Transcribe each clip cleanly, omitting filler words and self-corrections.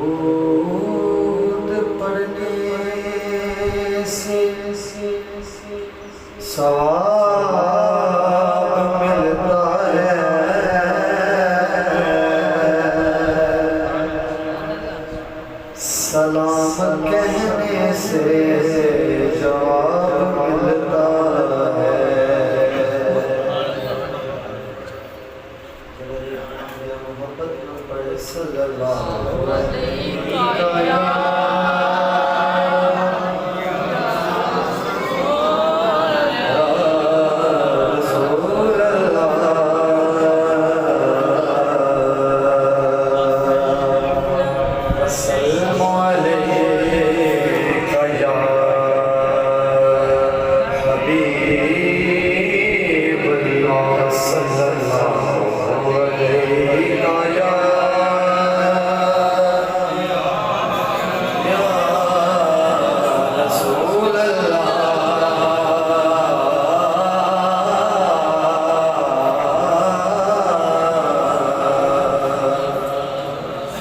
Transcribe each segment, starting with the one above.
दरूद पढ़ने से सवाब मिलता है, सलाम कहने से जवाब मिलता है। मोहब्बत न पढ़े सल्लल्लाहु अलैहि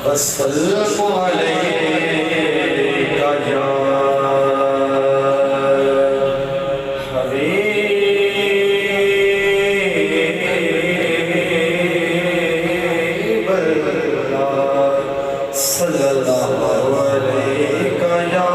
वसल्लम अलैका या हबीबल्लाह सल्लल्लाहु अलैका या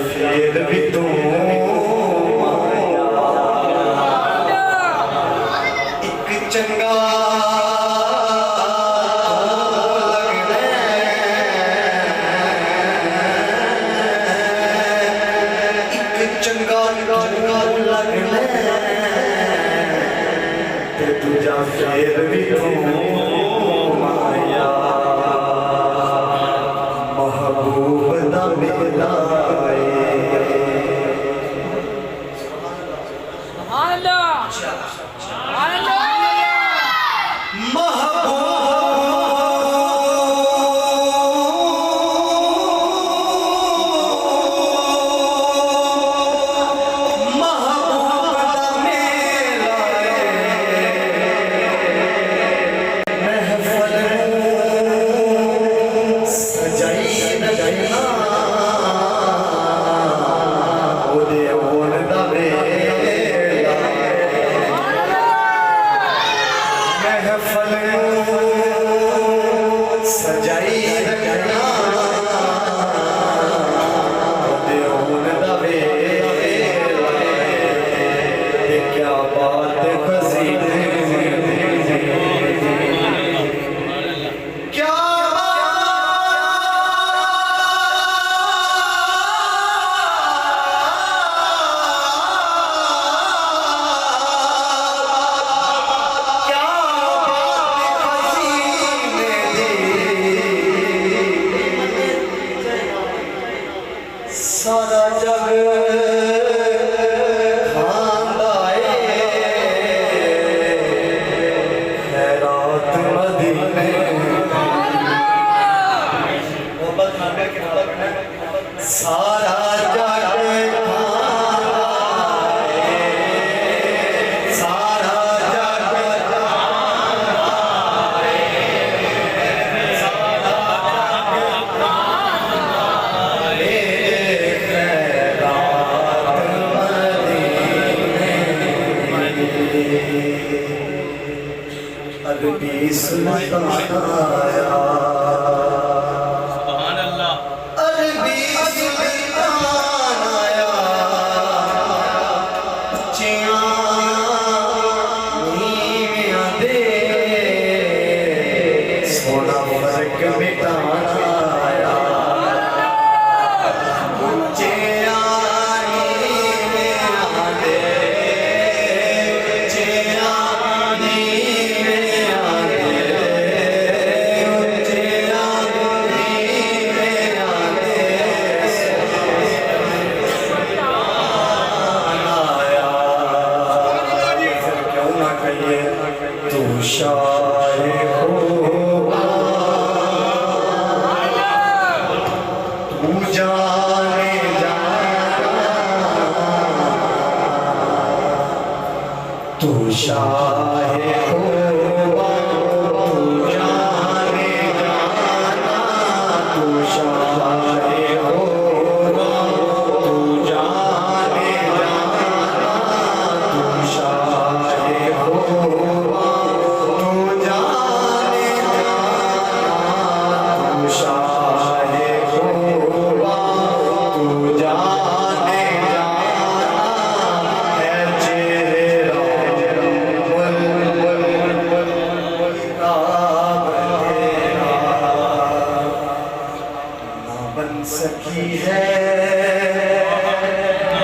फिर भी तू एक चंगा लगने, एक चंगा लगने ते तुझा फिर भी तू माया महबूब दा मेला सारा जग सुल्तान आया अरबी सुल्तान आया चियां दे सोना फर्क मिटाना आया तू शाये होगा तू जाने जाना तू शाये होगा तू जाने जाना तू शाये होगा तू जाने जाना तू शाये होगा सकी है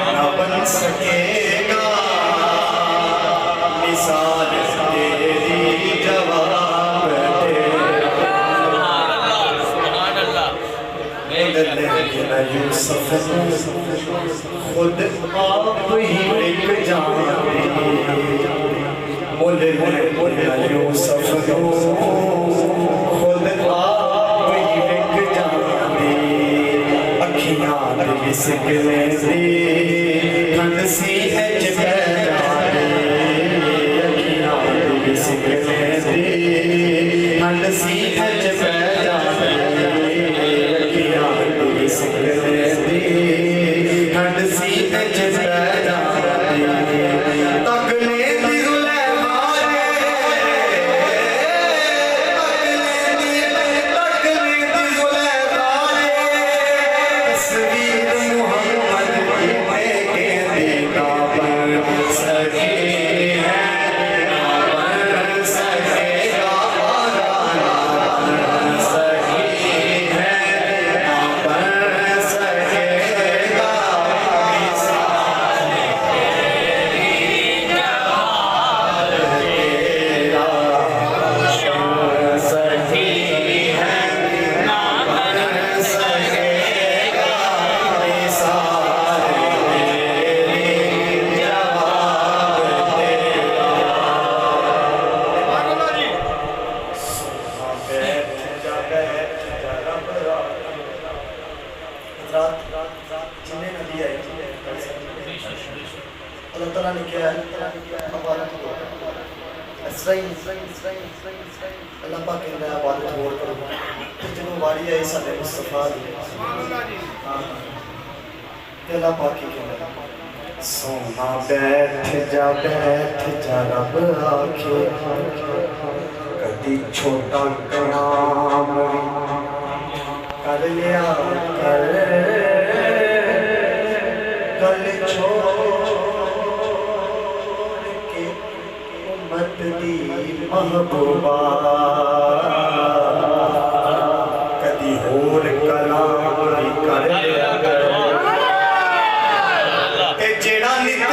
न बन सकेगा मिसाल तेरी जवाब यूसुफ खुद आप ही एक जाने बोले यूसुफ खुद आप ही एक जाने सिकले सी ठंड सी है सिकले सी ठंड सी है सिकले सी ठंड सी है अल्लाह ताला ने क्या है अल्लाह पाक कहता है इबादत होर करो तो जो वारी है साडे मुस्तफा दी ते अल्लाह पाक की कहता सोना बैठ जा रब आखे कदी छोटा काम कर लिया कर महबूबा कदी होर कलाम भी कर जेड़ा नित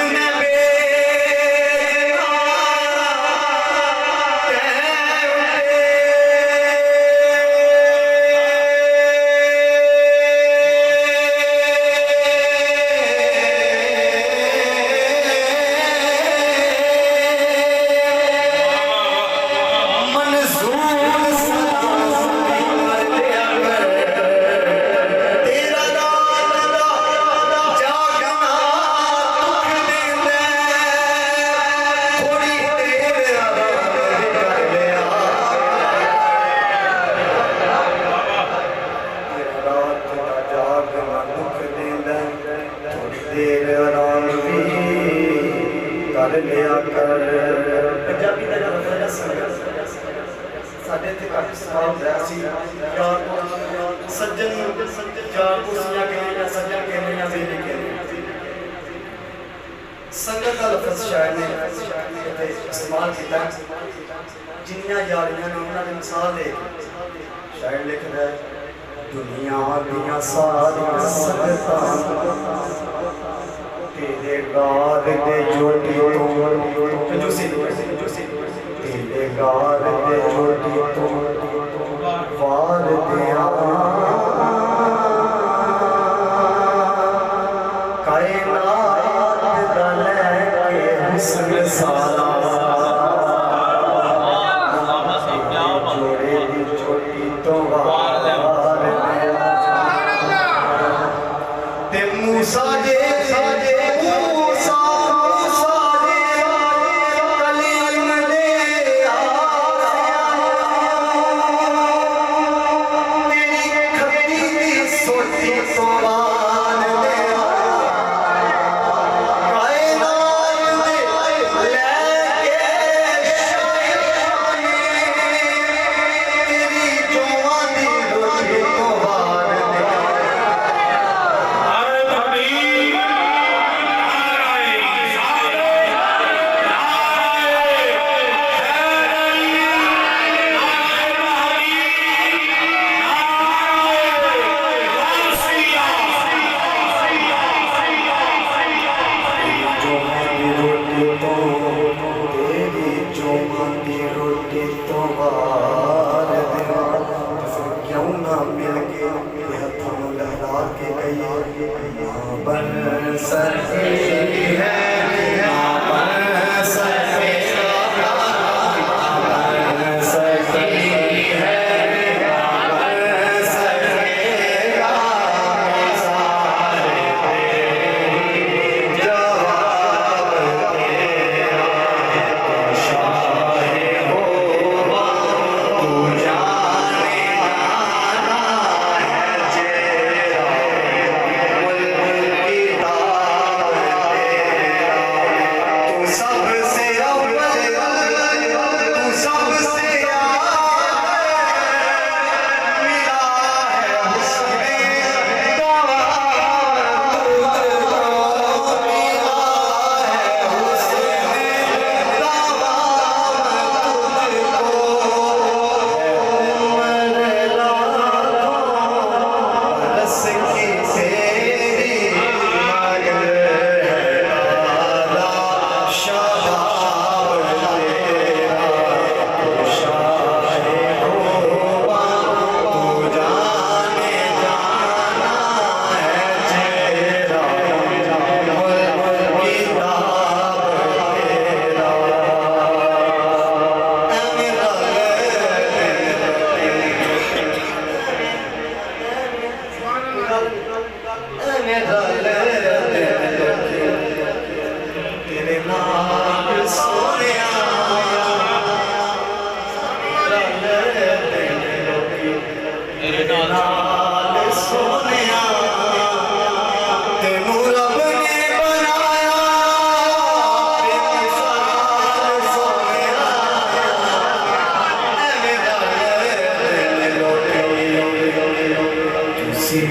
कर लिया कर पंजाबी का साढ़े इत्थे घट समा होंदा सी यार सज्जन यार कुर्सियां कहनियां सज्जन कहनियां बेली कहनियां संगत का लफ्ज़ शायद ने इत्थे इस्तेमाल किया जिन्नियां यारियां ने उन्हां दी मिसाल दे शायद लिखदा है दुनिया दियां सारियां संगतां तेरे गार दे जोटी तेरे गार दे जोटी तो वार दिया कायनात दा लेके हुस्न सारा जोड़े दी जोटी तो वार ते मूसा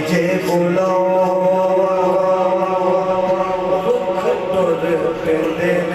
जे बोलो रुख टुर पेंदे